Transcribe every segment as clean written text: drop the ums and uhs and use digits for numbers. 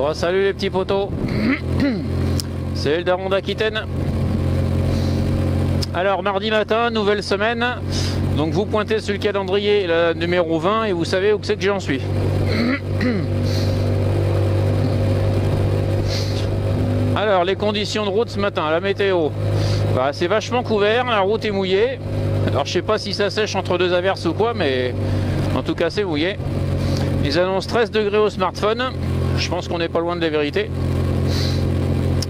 Bon, salut les petits potos. C'est le daron d'Aquitaine. Alors, mardi matin, nouvelle semaine. Donc, vous pointez sur le calendrier la numéro 20 et vous savez où c'est que j'en suis. Alors, les conditions de route ce matin, la météo. Bah, c'est vachement couvert, la route est mouillée. Alors, je sais pas si ça sèche entre deux averses ou quoi, mais en tout cas, c'est mouillé. Ils annoncent 13 degrés au smartphone. Je pense qu'on n'est pas loin de la vérité.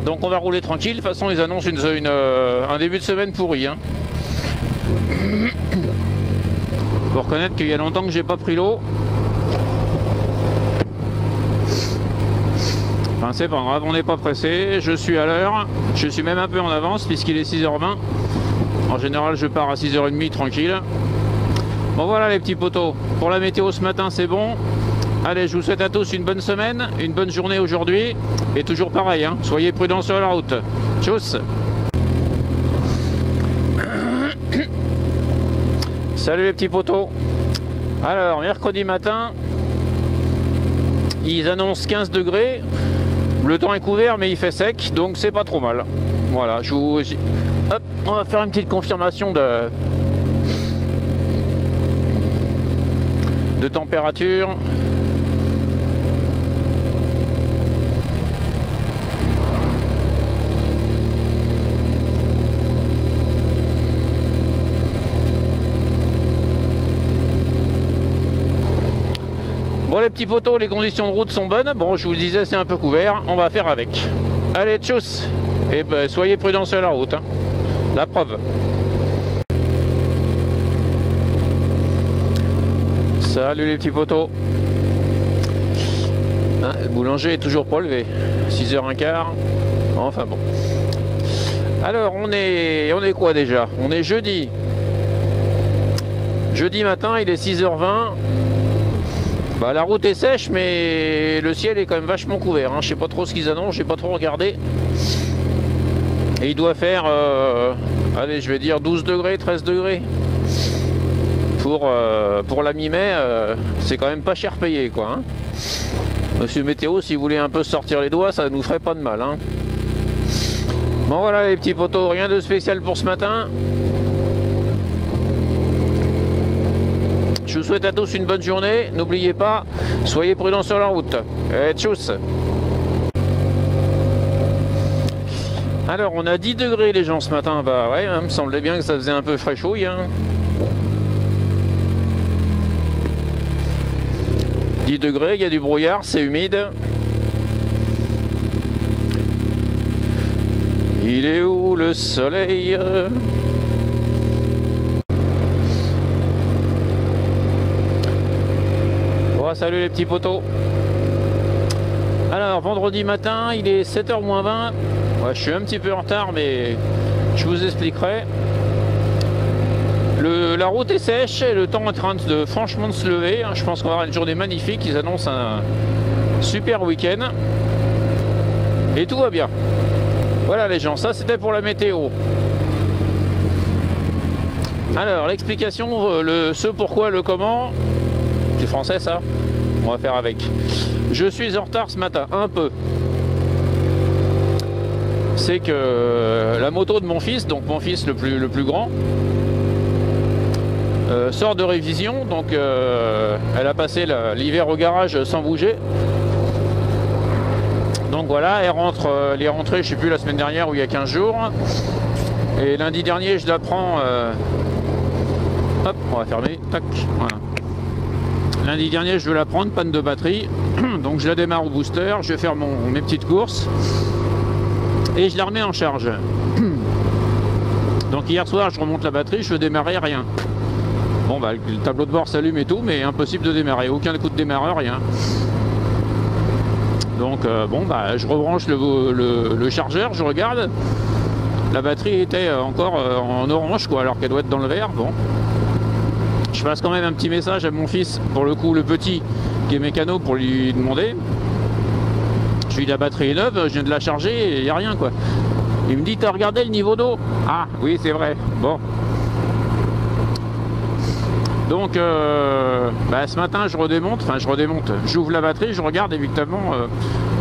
Donc on va rouler tranquille. De toute façon, ils annoncent un début de semaine pourri. Hein. Faut reconnaître qu'il y a longtemps que j'ai pas pris l'eau. Enfin, c'est pas grave, on n'est pas pressé. Je suis à l'heure. Je suis même un peu en avance puisqu'il est 6h20. En général, je pars à 6h30 tranquille. Bon voilà les petits potos. Pour la météo ce matin, c'est bon. Allez, je vous souhaite à tous une bonne semaine, une bonne journée aujourd'hui. Et toujours pareil, hein, soyez prudents sur la route. Tchuss. Salut les petits potos. Alors, mercredi matin, ils annoncent 15 degrés. Le temps est couvert, mais il fait sec, donc c'est pas trop mal. Voilà, hop, on va faire une petite confirmation de température. Bon les petits potos, les conditions de route sont bonnes. Bon, je vous le disais, c'est un peu couvert. On va faire avec. Allez, tchuss. Et ben, soyez prudents sur la route. Hein. La preuve. Salut les petits potos. Ah, le boulanger est toujours pas levé. 6h15. Enfin bon. Alors, on est quoi déjà? On est jeudi. Jeudi matin, il est 6h20. Bah, la route est sèche, mais le ciel est quand même vachement couvert. Hein. Je sais pas trop ce qu'ils annoncent, j'ai pas trop regardé. Et il doit faire, allez, je vais dire 12 degrés, 13 degrés. Pour la mi-mai, c'est quand même pas cher payé, quoi. Hein. Monsieur Météo, si vous voulez un peu sortir les doigts, ça nous ferait pas de mal. Hein. Bon voilà les petits potos, rien de spécial pour ce matin. Je vous souhaite à tous une bonne journée. N'oubliez pas, soyez prudents sur la route. Et tchuss. Alors, on a 10 degrés les gens ce matin. Bah ouais, il me semblait bien que ça faisait un peu fraîchouille. Hein. 10 degrés, il y a du brouillard, c'est humide. Il est où le soleil ? Salut les petits potos. Alors vendredi matin, il est 7h moins 20. Ouais, je suis un petit peu en retard, mais je vous expliquerai. La route est sèche et le temps est en train de franchement de se lever. Je pense qu'on va avoir une journée magnifique. Ils annoncent un super week-end. Et tout va bien. Voilà les gens, ça c'était pour la météo. Alors l'explication, ce pourquoi, le comment. C'est français ça? On va faire avec. Je suis en retard ce matin, un peu. C'est que la moto de mon fils, donc mon fils le plus grand, sort de révision. Donc elle a passé l'hiver au garage sans bouger. Donc voilà, elle est rentrée, je sais plus, la semaine dernière ou il y a 15 jours. Et lundi dernier, je la prends. Hop, on va fermer. Tac, voilà. Lundi dernier, je veux la prendre, panne de batterie. Donc je la démarre au booster, je vais faire mes petites courses. Et je la remets en charge. Donc hier soir, je remonte la batterie, je veux démarrer, rien. Bon, bah, le tableau de bord s'allume et tout, mais impossible de démarrer. Aucun coup de démarreur, rien. Donc, bon, bah, je rebranche le chargeur, je regarde. La batterie était encore en orange, quoi, alors qu'elle doit être dans le vert. Bon. Je passe quand même un petit message à mon fils, pour le coup le petit qui est mécano, pour lui demander. Je lui dis la batterie est neuve, je viens de la charger et il n'y a rien quoi. Il me dit t'as regardé le niveau d'eau? Ah oui c'est vrai. Bon. Donc ce matin je redémonte, j'ouvre la batterie, je regarde évidemment,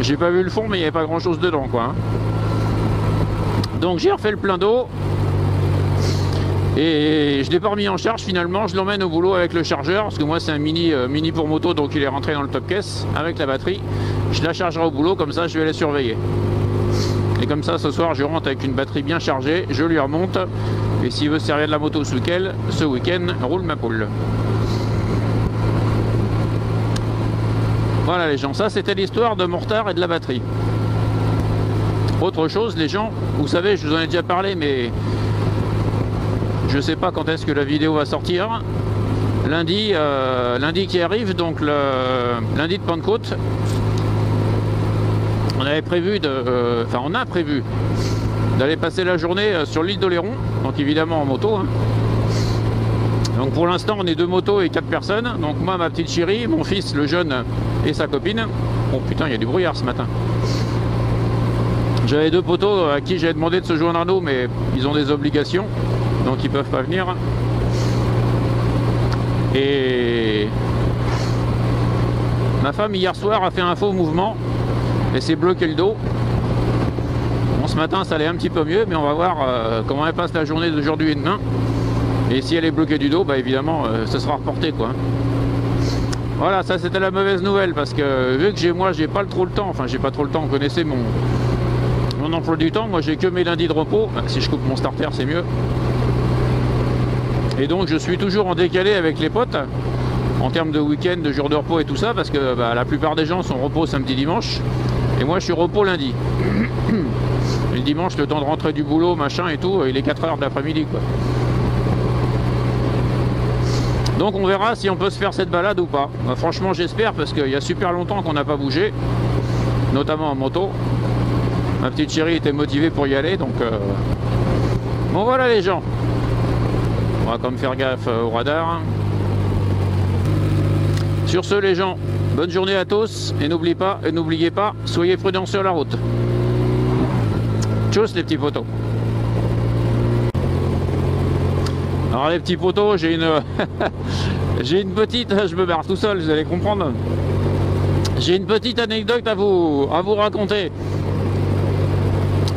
j'ai pas vu le fond mais il n'y avait pas grand chose dedans quoi. Hein. Donc j'ai refait le plein d'eau et je l'ai pas remis en charge finalement, je l'emmène au boulot avec le chargeur parce que moi c'est un mini pour moto donc il est rentré dans le top caisse avec la batterie. Je la chargerai au boulot, comme ça je vais la surveiller. Et comme ça ce soir je rentre avec une batterie bien chargée, je lui remonte. Et s'il veut se servir de la moto ce week-end, roule ma poule. Voilà les gens, ça c'était l'histoire de mon retard et de la batterie. Autre chose les gens, vous savez, je vous en ai déjà parlé, mais je sais pas quand est-ce que la vidéo va sortir. Lundi qui arrive, donc le lundi de Pentecôte, on a prévu d'aller passer la journée sur l'île d'Oléron, donc évidemment en moto. Hein. Donc pour l'instant on est 2 motos et 4 personnes, donc moi, ma petite chérie, mon fils le jeune et sa copine. Oh putain, il y a du brouillard ce matin. J'avais 2 potos à qui j'avais demandé de se joindre à nous, mais ils ont des obligations, donc ils peuvent pas venir. Et ma femme hier soir a fait un faux mouvement et s'est bloqué le dos. Bon, ce matin ça allait un petit peu mieux, mais on va voir comment elle passe la journée d'aujourd'hui et demain. Et si elle est bloquée du dos, bah évidemment ce sera reporté quoi. Voilà, ça c'était la mauvaise nouvelle, parce que vu que j'ai pas trop le temps, enfin j'ai pas trop le temps, vous connaissez mon emploi du temps, moi j'ai que mes lundis de repos, si je coupe mon starter c'est mieux. Et donc je suis toujours en décalé avec les potes en termes de week-end, de jours de repos et tout ça, parce que la plupart des gens sont repos samedi dimanche et moi je suis repos lundi. Et le dimanche, le temps de rentrer du boulot, machin et tout, il est 4 h de l'après-midi quoi. Donc on verra si on peut se faire cette balade ou pas. Franchement j'espère, parce qu'il y a super longtemps qu'on n'a pas bougé, notamment en moto. Ma petite chérie était motivée pour y aller, donc bon voilà les gens. On va quand même faire gaffe au radar. Sur ce les gens, bonne journée à tous, et n'oubliez pas, soyez prudents sur la route. Tchuss les petits potos. Alors les petits potos, j'ai une petite, je me barre tout seul, vous allez comprendre. J'ai une petite anecdote à vous raconter.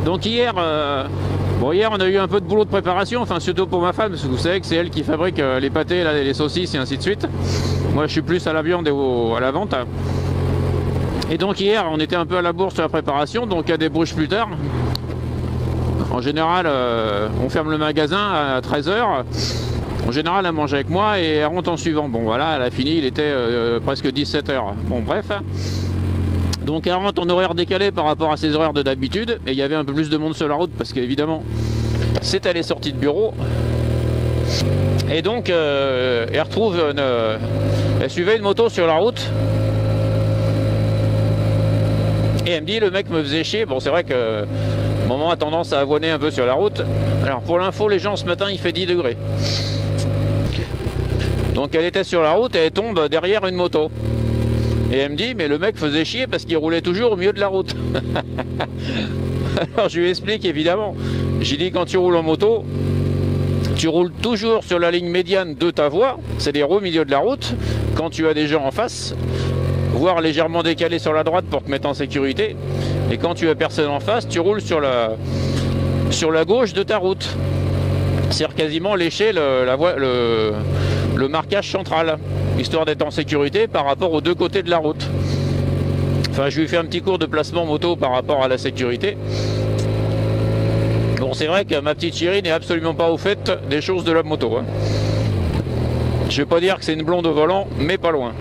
Donc hier on a eu un peu de boulot de préparation, enfin surtout pour ma femme, parce que vous savez que c'est elle qui fabrique les pâtés, les saucisses et ainsi de suite. Moi je suis plus à la viande et à la vente. Et donc hier on était un peu à la bourre sur la préparation, donc à des bouches plus tard. En général on ferme le magasin à 13 h. En général elle mange avec moi et elle rentre en suivant. Bon voilà, elle a fini, il était presque 17 h. Bon bref. Donc elle rentre en horaire décalé par rapport à ses horaires de d'habitude, et il y avait un peu plus de monde sur la route parce qu'évidemment c'était les sorties de bureau. Et donc elle retrouve elle suivait une moto sur la route et elle me dit le mec me faisait chier. Bon c'est vrai que maman a tendance à avoiner un peu sur la route. Alors pour l'info les gens, ce matin il fait 10 degrés. Donc elle était sur la route et elle tombe derrière une moto. Et elle me dit, mais le mec faisait chier parce qu'il roulait toujours au milieu de la route. Alors je lui explique évidemment. J'ai dit, quand tu roules en moto, tu roules toujours sur la ligne médiane de ta voie, c'est-à-dire au milieu de la route, quand tu as des gens en face, voire légèrement décalé sur la droite pour te mettre en sécurité. Et quand tu as personne en face, tu roules sur la gauche de ta route. C'est-à-dire quasiment lécher le marquage central, histoire d'être en sécurité par rapport aux 2 côtés de la route. Enfin, je lui fais un petit cours de placement moto par rapport à la sécurité. Bon, c'est vrai que ma petite chérie n'est absolument pas au fait des choses de la moto. Hein. Je vais pas dire que c'est une blonde au volant, mais pas loin.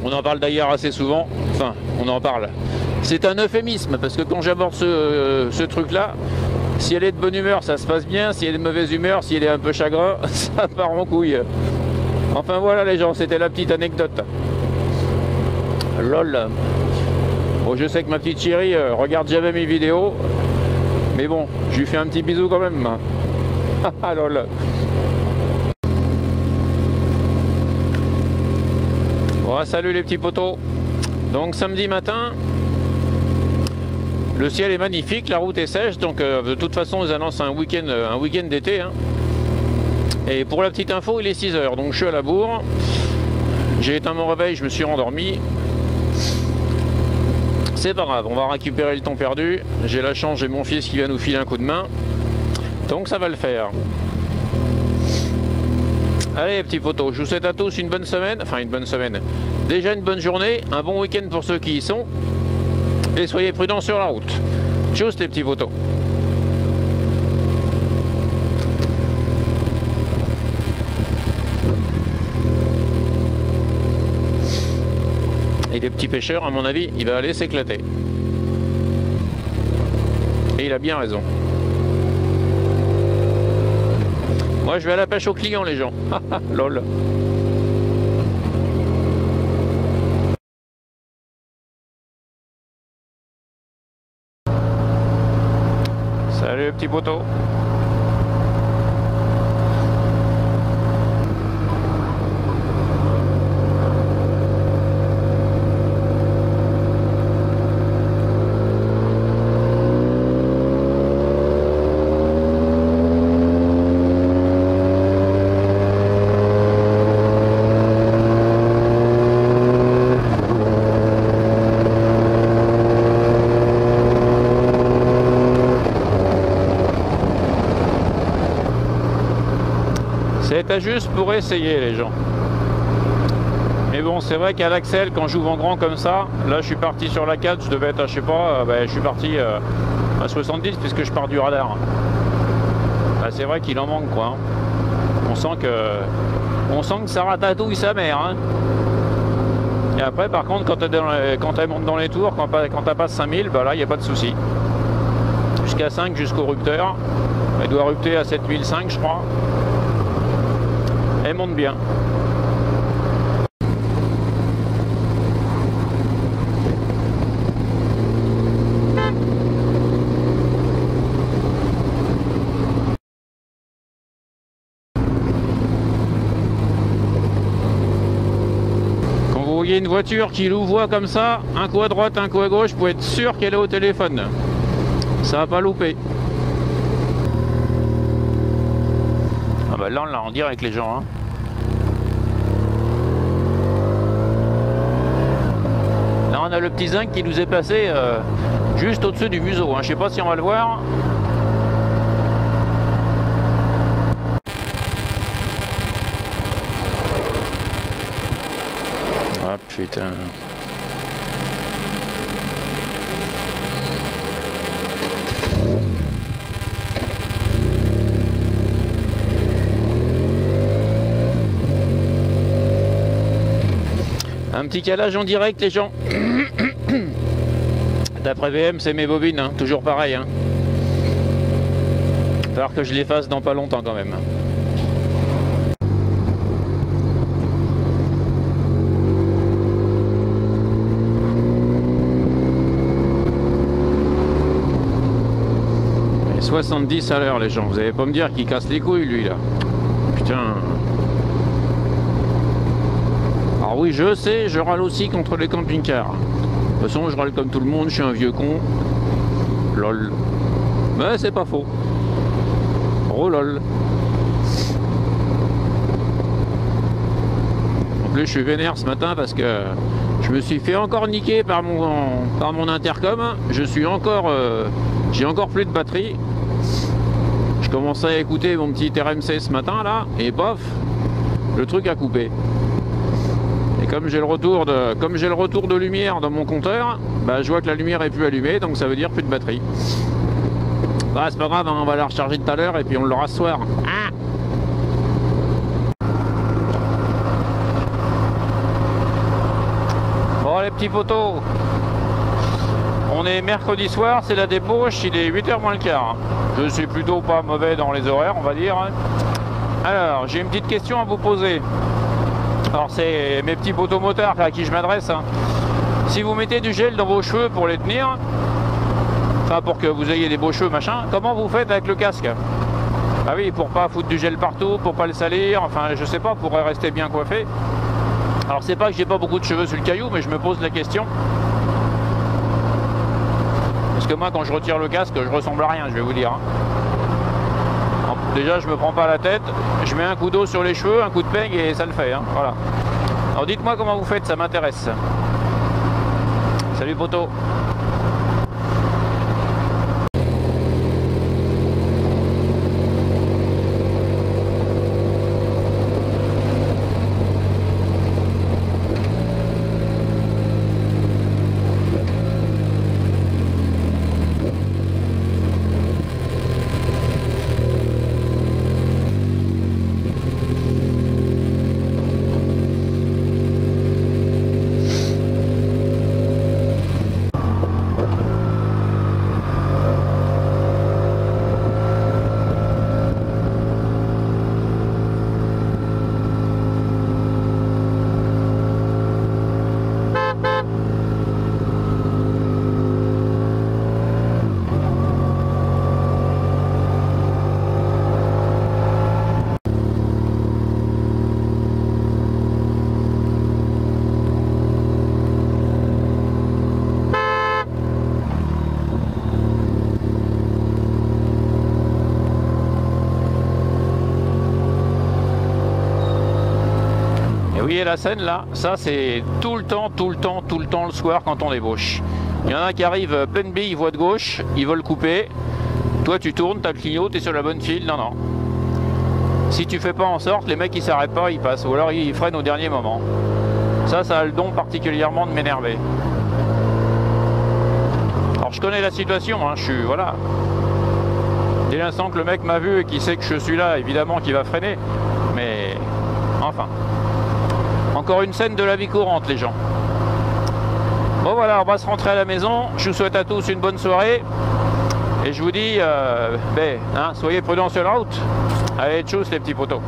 On en parle d'ailleurs assez souvent. Enfin, on en parle. C'est un euphémisme, parce que quand j'aborde ce truc-là, si elle est de bonne humeur, ça se passe bien. Si elle est de mauvaise humeur, si elle est un peu chagrin, ça part en couille. Enfin voilà les gens, c'était la petite anecdote. Lol. Bon, je sais que ma petite chérie regarde jamais mes vidéos, mais bon, je lui fais un petit bisou quand même. Ah lol. Bon, salut les petits potos. Donc samedi matin, le ciel est magnifique, la route est sèche, donc de toute façon ils annoncent un week-end d'été. Hein. Et pour la petite info, il est 6 h, donc je suis à la bourre. J'ai éteint mon réveil, je me suis rendormi. C'est pas grave, on va récupérer le temps perdu. J'ai la chance, j'ai mon fils qui va nous filer un coup de main. Donc ça va le faire. Allez, petits potos, je vous souhaite à tous une bonne semaine. Enfin, une bonne semaine. Déjà une bonne journée, un bon week-end pour ceux qui y sont. Et soyez prudents sur la route. Tchuss les petits potos. Et les petits pêcheurs, à mon avis, il va aller s'éclater. Et il a bien raison. Moi, je vais à la pêche aux clients, les gens. Lol. Salut, petit poteau. C'était juste pour essayer les gens. Mais bon, c'est vrai qu'à l'axel, quand j'ouvre en grand comme ça, là je suis parti sur la 4, je devais être à, je sais pas, je suis parti à 70 puisque je pars du radar. Bah, c'est vrai qu'il en manque quoi. On sent que ça ratatouille sa mère. Hein. Et après par contre quand elle monte dans les tours, quand elle passe 5000, bah là il n'y a pas de souci. Jusqu'à 5, jusqu'au rupteur. Elle doit rupter à 7005 je crois. Elle monte bien. Quand vous voyez une voiture qui louvoie comme ça, un coup à droite, un coup à gauche, vous pouvez être sûr qu'elle est au téléphone. Ça va pas louper. Ah bah là on l'a en direct les gens. Hein. Là on a le petit zinc qui nous est passé juste au-dessus du museau. Hein. Je sais pas si on va le voir. Ah putain. Un petit calage en direct les gens. D'après VM c'est mes bobines, hein. Toujours pareil. Hein. Il va falloir que je les fasse dans pas longtemps quand même. Et 70 à l'heure les gens, vous allez pas me dire qu'il casse les couilles lui là. Putain. Alors oui, je sais, je râle aussi contre les camping-cars. De toute façon, je râle comme tout le monde, je suis un vieux con. Lol. Mais c'est pas faux. Oh lol. En plus, je suis vénère ce matin parce que je me suis fait encore niquer par mon intercom. Je suis encore... j'ai encore plus de batterie. Je commençais à écouter mon petit RMC ce matin là, et bof, le truc a coupé. Et comme j'ai le retour de lumière dans mon compteur, bah, je vois que la lumière est plus allumée, donc ça veut dire plus de batterie. Bah, c'est pas grave, hein, on va la recharger tout à l'heure et puis on l'aura ce soir. Ah bon les petits potos, on est mercredi soir, c'est la débauche, il est 8h moins le quart. Je suis plutôt pas mauvais dans les horaires, on va dire. Alors, j'ai une petite question à vous poser. Alors c'est mes petits potos motards à qui je m'adresse. Hein. Si vous mettez du gel dans vos cheveux pour les tenir, enfin pour que vous ayez des beaux cheveux machin, comment vous faites avec le casque? Ah oui, pour pas foutre du gel partout, pour pas le salir, enfin je sais pas, pour rester bien coiffé. Alors c'est pas que j'ai pas beaucoup de cheveux sur le caillou, mais je me pose la question. Parce que moi quand je retire le casque, je ressemble à rien, je vais vous dire. Hein. Déjà, je me prends pas la tête, je mets un coup d'eau sur les cheveux, un coup de peigne et ça le fait. Hein, voilà. Alors dites-moi comment vous faites, ça m'intéresse. Salut poto. Vous voyez la scène là, ça c'est tout le temps le soir quand on débauche. Il y en a qui arrivent pleine bille, voie de gauche, ils veulent couper. Toi tu tournes, t'as le clignot, t'es sur la bonne file, non. Si tu fais pas en sorte, les mecs ils s'arrêtent pas, ils passent, ou alors ils freinent au dernier moment. Ça a le don particulièrement de m'énerver. Alors je connais la situation, hein, je suis, voilà. Dès l'instant que le mec m'a vu et qu'il sait que je suis là, évidemment qu'il va freiner. Mais, enfin. Encore une scène de la vie courante, les gens. Bon voilà, on va se rentrer à la maison. Je vous souhaite à tous une bonne soirée. Et je vous dis, soyez prudents sur la route. Allez, tchuss les petits potos.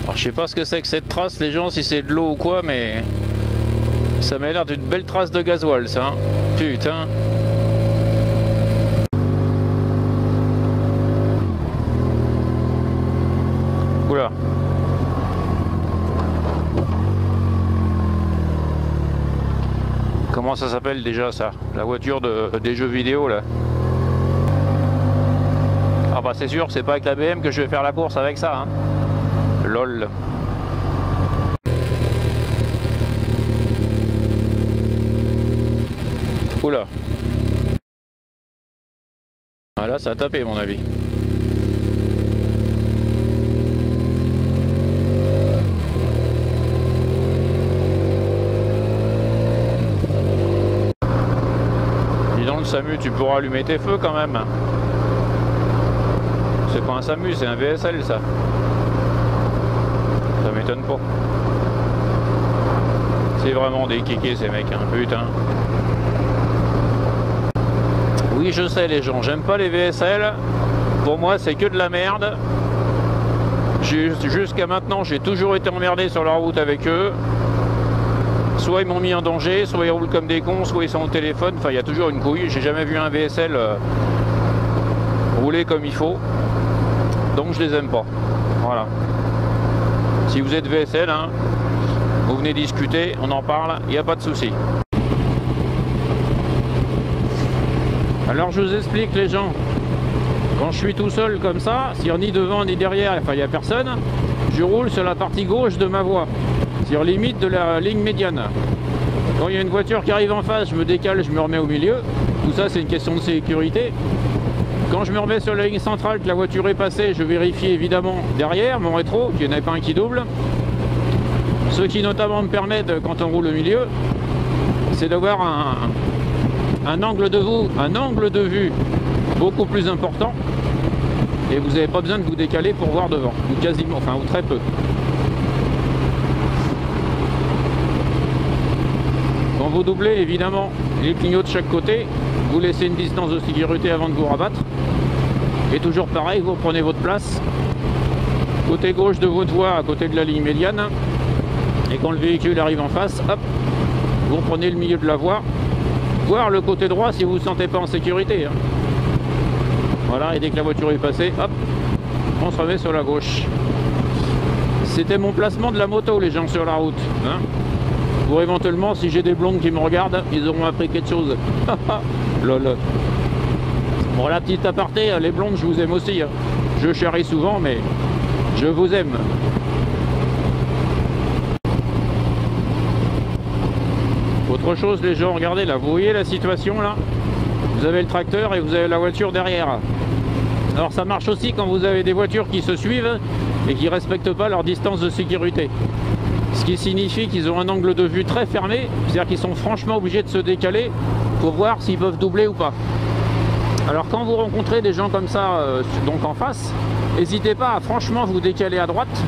Alors je sais pas ce que c'est que cette trace, les gens, si c'est de l'eau ou quoi, mais ça m'a l'air d'une belle trace de gasoil, ça. Hein. Putain. Oula. Comment ça s'appelle déjà ça? La voiture des jeux vidéo là. Ah bah c'est sûr, c'est pas avec la BM que je vais faire la course avec ça. Hein. LOL. Oula. Ah là ça a tapé mon avis. SAMU, tu pourras allumer tes feux quand même. C'est pas un SAMU, c'est un VSL ça. Ça m'étonne pas. C'est vraiment des kékés ces mecs, hein, putain. Oui je sais les gens, j'aime pas les VSL. Pour moi c'est que de la merde. Jusqu'à maintenant j'ai toujours été emmerdé sur la route avec eux. Soit ils m'ont mis en danger, soit ils roulent comme des cons, soit ils sont au téléphone. Enfin, il y a toujours une couille. J'ai jamais vu un VSL rouler comme il faut. Donc je les aime pas. Voilà. Si vous êtes VSL, hein, vous venez discuter, on en parle, il n'y a pas de souci. Alors je vous explique les gens. Quand je suis tout seul comme ça, s'il n'y a ni devant ni derrière, enfin il n'y a personne, je roule sur la partie gauche de ma voie. Sur limite de la ligne médiane. Quand il y a une voiture qui arrive en face, je me décale, je me remets au milieu. Tout ça, c'est une question de sécurité. Quand je me remets sur la ligne centrale, que la voiture est passée, je vérifie évidemment derrière mon rétro, qu'il n'y en ait pas un qui double. Ce qui notamment me permet, quand on roule au milieu, c'est d'avoir un angle de vue beaucoup plus important. Et vous n'avez pas besoin de vous décaler pour voir devant, ou quasiment, enfin, ou très peu. Quand vous doublez, évidemment, les clignots de chaque côté, vous laissez une distance de sécurité avant de vous rabattre. Et toujours pareil, vous prenez votre place, côté gauche de votre voie, à côté de la ligne médiane. Et quand le véhicule arrive en face, hop, vous reprenez le milieu de la voie, voire le côté droit si vous ne vous sentez pas en sécurité. Hein. Voilà, et dès que la voiture est passée, hop, on se remet sur la gauche. C'était mon placement de la moto, les gens sur la route. Hein. Pour éventuellement, si j'ai des blondes qui me regardent, ils auront appris quelque chose. Lol. Bon, la petite aparté, les blondes, je vous aime aussi. Hein. Je charrie souvent, mais je vous aime. Autre chose, les gens, regardez là, vous voyez la situation là? Vous avez le tracteur et vous avez la voiture derrière. Alors ça marche aussi quand vous avez des voitures qui se suivent et qui ne respectent pas leur distance de sécurité. Ce qui signifie qu'ils ont un angle de vue très fermé, c'est-à-dire qu'ils sont franchement obligés de se décaler pour voir s'ils peuvent doubler ou pas. Alors quand vous rencontrez des gens comme ça, donc en face, n'hésitez pas à franchement vous décaler à droite,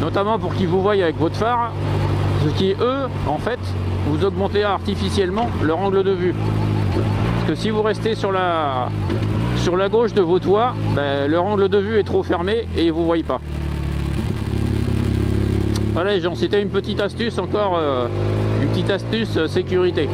notamment pour qu'ils vous voient avec votre phare, ce qui eux, en fait, vous augmentez artificiellement leur angle de vue. Parce que si vous restez sur la gauche de vos toits, ben, leur angle de vue est trop fermé et ils ne vous voient pas. Voilà les gens, c'était une petite astuce encore, une petite astuce sécurité.